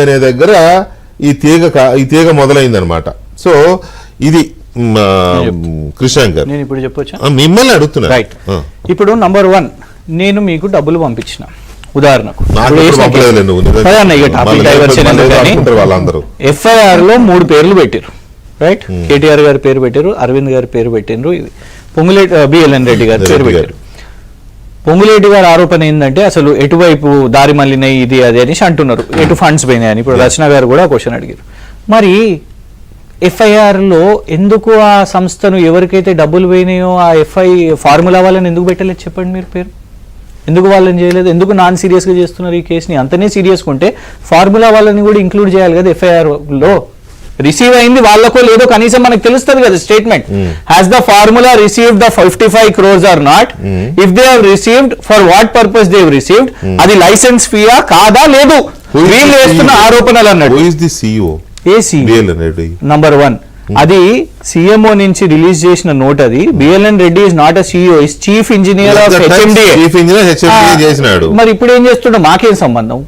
అనే దగ్గర ఈ తీగ మొదలైందనమాట. సో ఇది కృష్ణాంక్ గారు నేను ఇప్పుడు చెప్పొచ్చా, మిమ్మల్ని అడుగుతున్నా. రైట్, ఇప్పుడు నంబర్ 1 నేను మీకు డబ్బులు పంపించిన ఉదాహరణకు FIR లో 3 పేర్లు పెట్టారు, రైట్? KTR గారి పేరు పెట్టారు, అరవింద్ గారి పేరు పెట్టిండ్రు, ఇది పొంగులేటి BLN రెడ్డి గారి పేరు పెట్టారు. పొంగులేటి గారి ఆరోపణ ఏంటంటే అసలు ఎటువైపు దారి మళ్ళినాయి ఇది అది అనేసి అంటున్నారు, ఎటు ఫండ్స్ పోయినాయి అని. ఇప్పుడు రచన గారు కూడా క్వశ్చన్ అడిగారు. మరి FIR లో ఎందుకు ఆ సంస్థను ఎవరికైతే డబ్బులు పోయినాయో ఆ ఫార్ములా వాళ్ళని ఎందుకు పెట్టలేదు చెప్పండి మీరు పేరు? ఎందుకు వాళ్ళని చేయలేదు? ఎందుకు నాన్ సీరియస్గా చేస్తున్నారు ఈ కేసుని? అంతనే సీరియస్గా ఉంటే ఫార్ములా వాళ్ళని కూడా ఇంక్లూడ్ చేయాలి కదా FIR లో. రిసీవ్ అయింది వాళ్ళకో లేదో కనీసం మనకు తెలుస్తుంది కదా statement. Has the formula received the 55 crores or not? If they have received for what purpose they have received, అది లైసెన్స్ ఫీయా కాదా లేదు? వీళ్ళు వేస్తున్న ఆరోపణలు అన్నాడు. నంబర్ 1 అది CMO నుంచి రిలీజ్ చేసిన నోట్. అది BLN Reddy is not a CEO, is chief engineer of HMDA. మరి ఇప్పుడు ఏం చేస్తుండో మాకేం సంబంధం?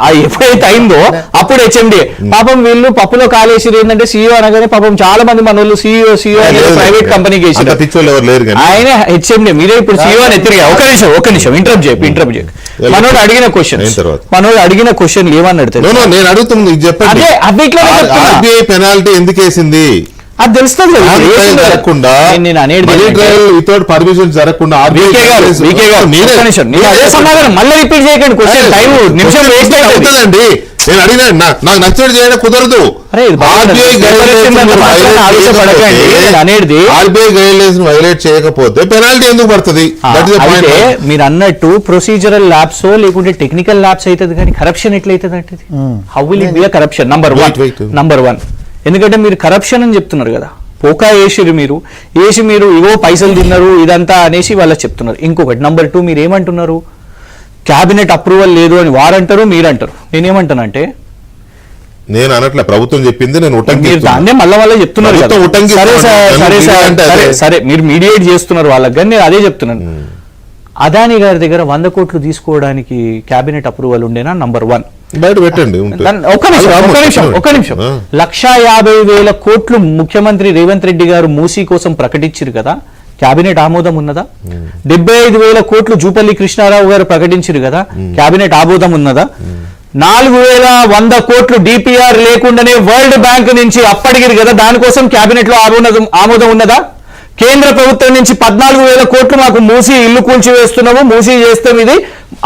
ఆ ఎప్పుడైతే అయిందో అప్పుడు HMDA పాపం వీళ్ళు పప్పులో కాలేసి ఏంటంటే CEO అనగానే పాపం చాలా మంది మన వాళ్ళు CEO అనేది ప్రైవేట్ కంపెనీకి వేసారు. ఆయన HMDA, మీరే ఇప్పుడు CEO అని ఎత్తిరిగా. ఒక నిమిషం ఇంటరప్ట్ చేయ. మనోడు అడిగిన క్వశ్చన్ ఏమన్నాడు నేను అడుగుతుంది చెప్పండి, పెనాల్టీ ఎందుకు వేసింది అది తెలుస్తుంది జరగకుండా, పర్మిషన్ జరగకుండా మళ్ళీ రిపీట్ చేయకండి క్వశ్చన్. టైం నిమిషం వేస్ట్ అవుతుందండి. నేను అడిగినా నాకు నచ్చడం చేయడం కుదరదు. ఆర్బీఐ గైడ్లైన్స్ వైలేట్ చేయకపోతే పెనాల్టీ ఎందుకు పడుతుంది? మీరు అన్నట్టు ప్రొసీజరల్ ల్యాబ్స్ లేకుంటే టెక్నికల్ ల్యాబ్స్ అవుతుంది, కానీ కరప్షన్ ఎట్లయితుంది అంటే how will it be corruption? Number 1 ఎందుకంటే మీరు కరప్షన్ అని చెప్తున్నారు కదా, పోకా వేసి మీరు ఇవో పైసలు తిన్నారు ఇదంతా అనేసి వాళ్ళకి చెప్తున్నారు. ఇంకొకటి నంబర్ 2 మీరు ఏమంటున్నారు? క్యాబినెట్ అప్రూవల్ లేదు అని వారంటారు, మీరంటారు. నేనేమంటానంటే నేను అనట్లే, ప్రభుత్వం చెప్పింది నేను దాన్నే మళ్ళీ చెప్తున్నారు. సరే మీరు మీడియేట్ చేస్తున్నారు వాళ్ళకి, కానీ నేను అదే చెప్తున్నాను. అదానీ గారి దగ్గర 100 కోట్లు తీసుకోవడానికి క్యాబినెట్ అప్రూవల్ ఉండేనా? నంబర్ 1 బయట పెట్టండి. ఒక నిమిషం 1,50,000 కోట్లు ముఖ్యమంత్రి రేవంత్ రెడ్డి గారు మూసీ కోసం ప్రకటించారు కదా, క్యాబినెట్ ఆమోదం ఉన్నదా? 75,000 కోట్లు జూపల్లి కృష్ణారావు గారు ప్రకటించారు కదా, క్యాబినెట్ ఆమోదం ఉన్నదా? 4,100 కోట్లు DPR లేకుండానే వరల్డ్ బ్యాంక్ నుంచి అప్పడిగిరు కదా, దానికోసం క్యాబినెట్ లో ఆమోదం ఉన్నదా? కేంద్ర ప్రభుత్వం నుంచి 14,000 కోట్లు మాకు మూసీ ఇల్లు కూల్చివేస్తున్నాము, మూసీ చేస్తాం, ఇది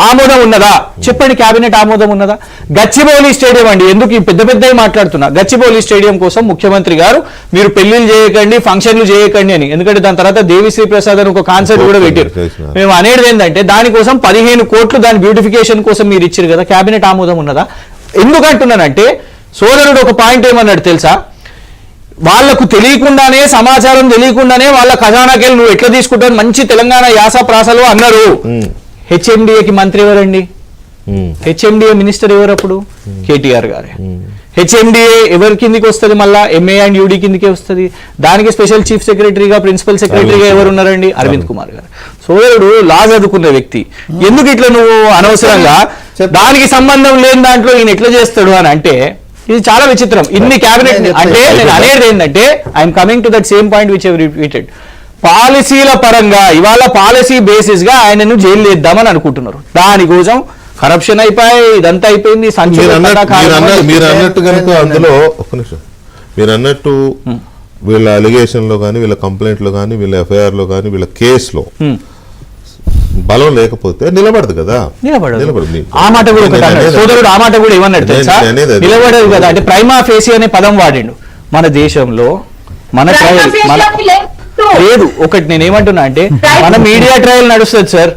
ఆమోదం ఉన్నదా? చెప్పండి, క్యాబినెట్ ఆమోదం ఉన్నదా? గచ్చిబౌలి స్టేడియం అండి, ఎందుకు ఈ పెద్ద మాట్లాడుతున్నా? గచ్చిబౌలి స్టేడియం కోసం ముఖ్యమంత్రి గారు మీరు పెళ్లిళ్ళు చేయకండి, ఫంక్షన్లు చేయకండి అని, ఎందుకంటే దాని తర్వాత దేవిశ్రీ ప్రసాద్ అని ఒక కాన్సెప్ట్ కూడా పెట్టారు. మేము అనేది ఏంటంటే దానికోసం 15 కోట్లు దాని బ్యూటిఫికేషన్ కోసం మీరు ఇచ్చారు కదా, క్యాబినెట్ ఆమోదం ఉన్నదా? ఎందుకంటున్నానంటే సోదరుడు ఒక పాయింట్ ఏమన్నాడు తెలుసా? వాళ్లకు తెలియకుండానే, సమాచారం తెలియకుండానే వాళ్ళ ఖజానాకెళ్ళి నువ్వు ఎట్లా తీసుకుంటావు మంచి తెలంగాణ యాస ప్రాసలు అన్నారు. HMDAకి మంత్రి ఎవరండి? HMDA మినిస్టర్ ఎవరు అప్పుడు? KTR గారే. HMDA ఎవరి కిందికి వస్తుంది? మళ్ళా MA అండ్ UD కిందికే వస్తుంది. దానికి స్పెషల్ చీఫ్ సెక్రటరీగా, ప్రిన్సిపల్ సెక్రటరీగా ఎవరు ఉన్నారండి? అరవింద్ కుమార్ గారు. సోదరుడు లా చదువుకున్న వ్యక్తి, ఎందుకు ఇట్లా నువ్వు అనవసరంగా దానికి సంబంధం లేని దాంట్లో ఈయన ఎట్లా చేస్తాడు అని అంటే ఇది చాలా విచిత్రం. ఇన్ని క్యాబినెట్ అంటే నేను అనేది ఏంటంటే I'm coming to that same point which I repeated. పాలసీల పరంగా ఇవాళ పాలసీ బేసిస్ గా ఆయనను జైలు వేద్దామని అనుకుంటున్నారు. దానికోసం కరప్షన్ అయిపోయి ఇదంతా అయిపోయింది. మీరు అన్నట్టు కనుక అందులో మీరు అన్నట్టు వీళ్ళ అలిగేషన్ లో కానీ, వీళ్ళ కంప్లైంట్ లో కానీ, వీళ్ళ FIR లో కానీ, వీళ్ళ కేసులో బలం లేకపోతే నిలబడదు కదా. నిలబడదు. ఆ మాట కూడా సోదరుడు ఆ మాట కూడా ఏమన్నాడు తెలుసా? నిలబడదు కదా అంటే ప్రైమా ఫేసి అనే పదం వాడిండు. మన దేశంలో మన ట్రయల్ లేదు. ఒకటి నేను ఏమంటున్నా అంటే మన మీడియా ట్రయల్ నడుస్తుంది సార్.